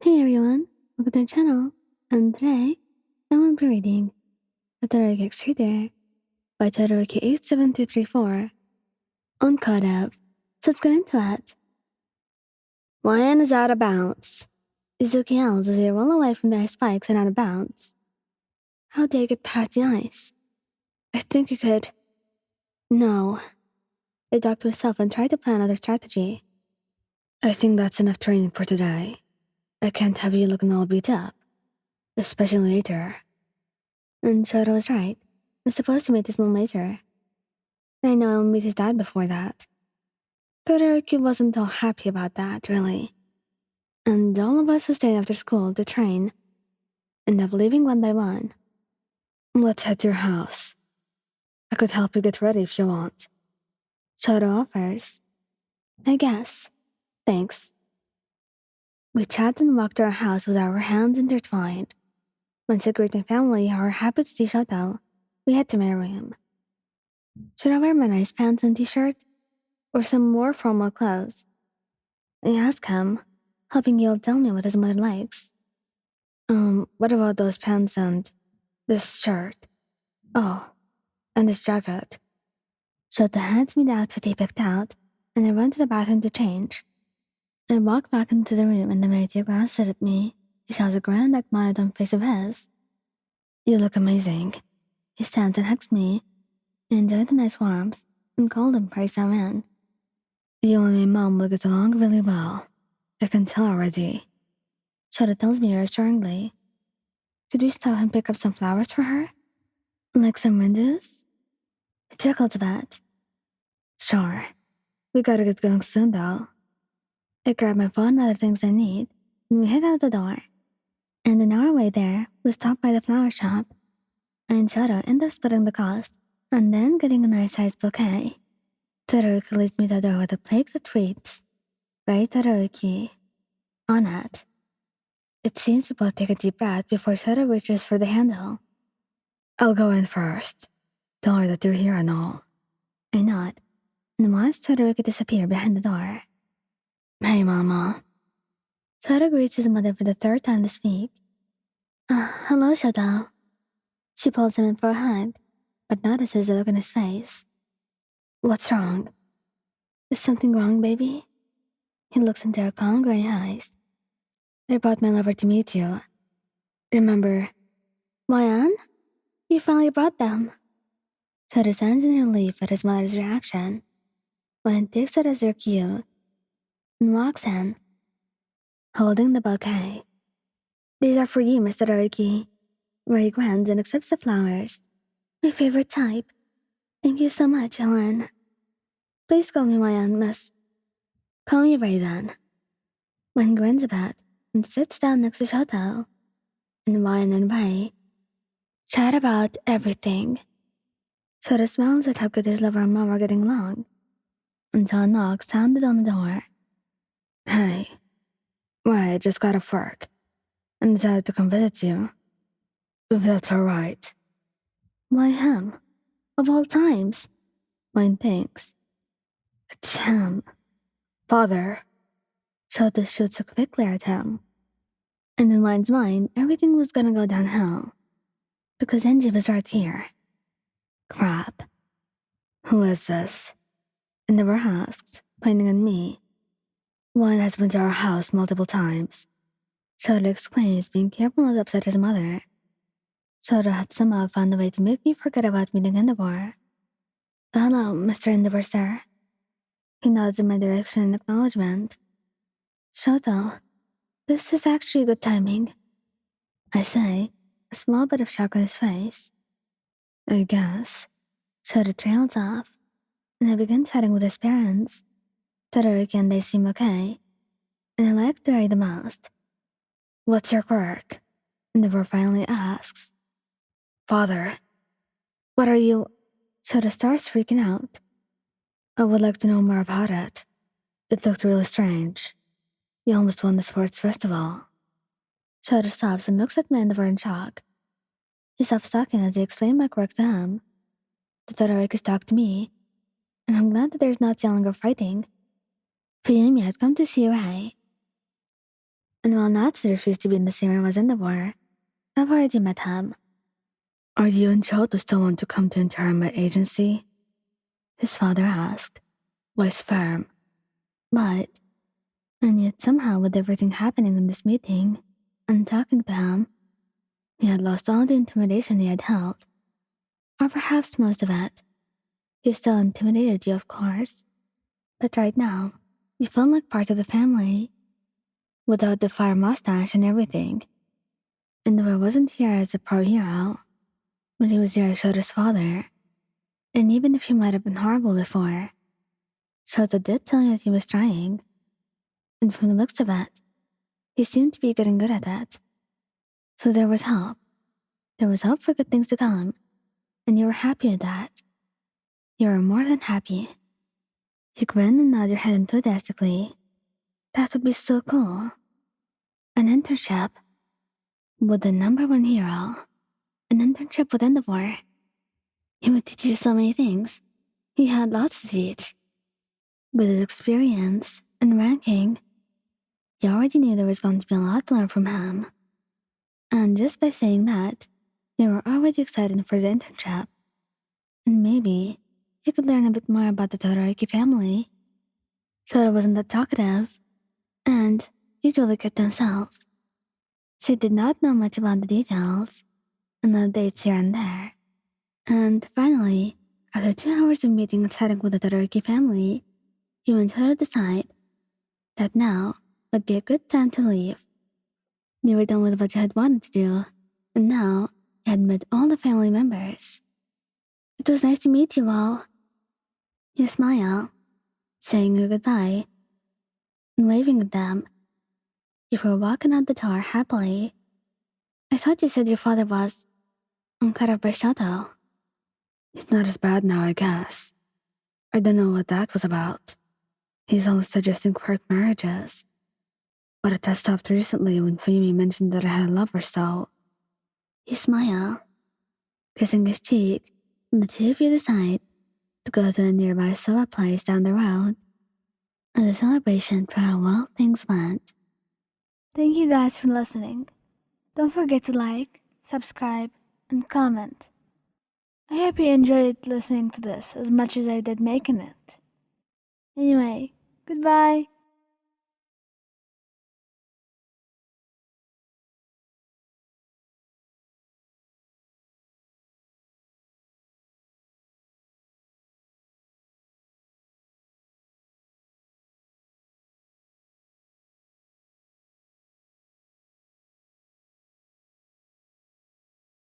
Hey everyone, welcome to our channel. And today, I will be reading The Todoroki X Reader by Todoroki 87234 on Caught Up. So let's get into it. Lion is out of bounds. Izuki yells as they roll away from the ice spikes and out of bounds. How dare you get past the ice? I think you could. No. I talked to myself and tried to plan another strategy. I think that's enough training for today. I can't have you looking all beat up, especially later. And Shoto was right. I'm supposed to meet his mom later. I know I'll meet his dad before that. Todoroki wasn't all happy about that, really. And all of us who stayed after school to train ended up leaving one by one. Let's head to your house. I could help you get ready if you want. Shoto offers. I guess. Thanks. We chatted and walked to our house with our hands intertwined. Once I greeted my family who were happy to see Shoto, we had to marry him. Should I wear my nice pants and t-shirt? Or some more formal clothes? I asked him, hoping he'll tell me what his mother likes. What about those pants and this shirt? Oh, and this jacket. Shota hands me the outfit he picked out, and I went to the bathroom to change. I walked back into the room and the maid glanced at me. He shows a grand, monotone face of his. You look amazing. He stands and hugs me. I enjoyed the nice warmth and called him praise I'm in. You and my mom will get along really well. I can tell already. Shota tells me reassuringly. Could we stop and pick up some flowers for her? Like some windows? He chuckles a bit. Sure. We gotta get going soon, though. I grab my phone and other things I need, and we head out the door. And on our way there, we stop by the flower shop, and Shota ends up splitting the cost, and then getting a nice-sized bouquet. Todoroki leads me to the door with a plate that reads, Right Todoroki, on it. It seems we both take a deep breath before Shota reaches for the handle. I'll go in first. Tell her that you're here and all. I nod, and watch Todoroki disappear behind the door. Hey, Mama. Shota greets his mother for the third time this week. Hello, Shota. She pulls him in for a hug, but notices the look on his face. What's wrong? Is something wrong, baby? He looks into her calm gray eyes. I brought my lover to meet you. Remember, Wayan? You finally brought them. Shota stands in relief at his mother's reaction. Wayan takes it as their cue and walks in, holding the bouquet. These are for you, Mr. Todoroki. Ray grins and accepts the flowers. My favorite type. Thank you so much, Helen. Please call me Wayan, miss. Call me Ray then. Wayan grins a bit and sits down next to Shoto. And Wayan and Ray chat about everything. Shoto smiles at how good his lover and mom are getting along, until a knock sounded on the door. Hey, Ray just got off work and decided to come visit you. If that's alright. Why him? Of all times? Wayne thinks. It's him. Father. Shoto shoots a quick glare at him. And in Wayne's mind, everything was gonna go downhill. Because Angie was right here. Crap. Who is this? I never asked, pointing at me. Wayne has been to our house multiple times. Shoto exclaims, being careful not to upset his mother. Shoto had somehow found a way to make me forget about meeting Endeavor. Hello, Mr. Endeavor, sir. He nods in my direction in acknowledgement. Shoto, this is actually good timing. I say, a small bit of shock on his face. I guess. Shoto trails off, and I begin chatting with his parents. Todoroki and they seem okay, and I like Ray the most. What's your quirk? Endeavor finally asks. Father, what are you? Shoto starts freaking out. I would like to know more about it. It looked really strange. You almost won the sports festival. Shoto stops and looks at me in shock. He stops talking as I explain my quirk to him. The Todoroki's talk to me, and I'm glad that there's not yelling or fighting. Fuyumi has come to see Ray. And while Natsu refused to be in the same room as Endeavor, I've already met him. Are you and Shoto still want to come to intern my agency? His father asked, voice firm. But, and yet somehow with everything happening in this meeting, and talking to him, he had lost all the intimidation he had held. Or perhaps most of it. He still intimidated you, of course. But right now, you felt like part of the family. Without the fire mustache and everything. Endeavor wasn't here as a pro hero, but he was here as Shoto's father. And even if he might have been horrible before, Shoto did tell you that he was trying. And from the looks of it, he seemed to be getting good at it. So there was hope. There was hope for good things to come. And you were happy with that. You were more than happy. You grinned and nodded your head enthusiastically. That would be so cool. An internship with the #1 hero. An internship with Endeavor. He would teach you so many things. He had lots to teach. With his experience and ranking, you already knew there was going to be a lot to learn from him. And just by saying that, they were already excited for the internship. And maybe you could learn a bit more about the Todoroki family. Shoto wasn't that talkative, and usually kept to himself. She did not know much about the details, and updates here and there. And finally, after 2 hours of meeting and chatting with the Todoroki family, you and Shoto decide that now would be a good time to leave. You were done with what you had wanted to do, and now you had met all the family members. It was nice to meet you all. You smile, saying your goodbye, and waving at them. You were walking out the door happily. I thought you said your father was cut off by Shoto. It's not as bad now, I guess. I don't know what that was about. He's always suggesting quick marriages. But it has stopped recently when Fumi mentioned that I had a lover, so... You smile, kissing his cheek, and the two of you decide to go to a nearby soba place down the road as a celebration for how well things went. Thank you guys for listening. Don't forget to like, subscribe, and comment. I hope you enjoyed listening to this as much as I did making it. Anyway, goodbye.